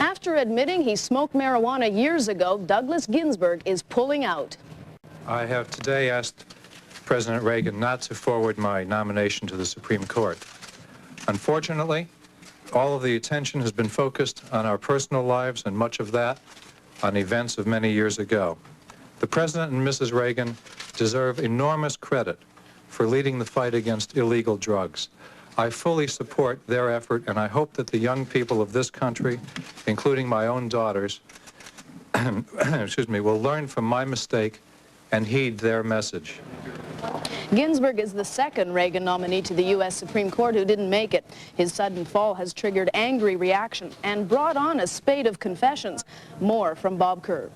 After admitting he smoked marijuana years ago, Douglas Ginsburg is pulling out. I have today asked President Reagan not to forward my nomination to the Supreme Court. Unfortunately, all of the attention has been focused on our personal lives, and much of that on events of many years ago. The President and Mrs. Reagan deserve enormous credit for leading the fight against illegal drugs. I fully support their effort, and I hope that the young people of this country, including my own daughters, will learn from my mistake and heed their message. Ginsburg is the second Reagan nominee to the U.S. Supreme Court who didn't make it. His sudden fall has triggered angry reaction and brought on a spate of confessions. More from Bob Kerr.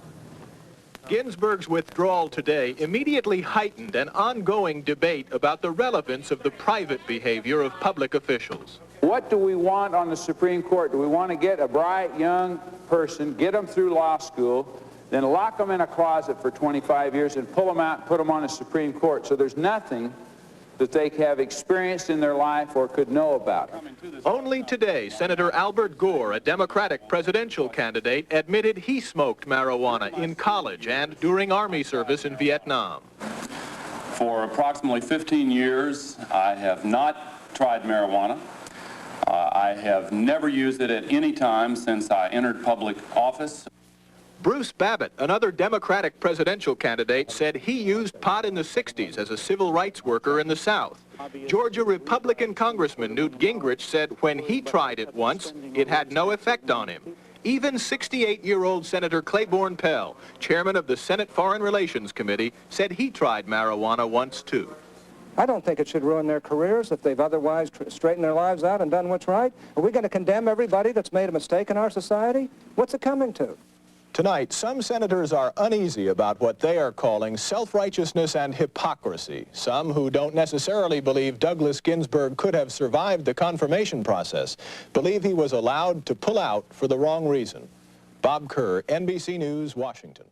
Ginsburg's withdrawal today immediately heightened an ongoing debate about the relevance of the private behavior of public officials. What do we want on the Supreme Court? Do we want to get a bright young person, get them through law school, then lock them in a closet for 25 years and pull them out and put them on the Supreme Court so there's nothing that they have experienced in their life or could know about? Only today, Senator Albert Gore, a Democratic presidential candidate, admitted he smoked marijuana in college and during Army service in Vietnam. For approximately 15 years, I have not tried marijuana. I have never used it at any time since I entered public office. Bruce Babbitt, another Democratic presidential candidate, said he used pot in the 60s as a civil rights worker in the South. Georgia Republican Congressman Newt Gingrich said when he tried it once, it had no effect on him. Even 68-year-old Senator Claiborne Pell, chairman of the Senate Foreign Relations Committee, said he tried marijuana once too. I don't think it should ruin their careers if they've otherwise straightened their lives out and done what's right. Are we going to condemn everybody that's made a mistake in our society? What's it coming to? Tonight, some senators are uneasy about what they are calling self-righteousness and hypocrisy. Some who don't necessarily believe Douglas Ginsburg could have survived the confirmation process believe he was allowed to pull out for the wrong reason. Bob Kerr, NBC News, Washington.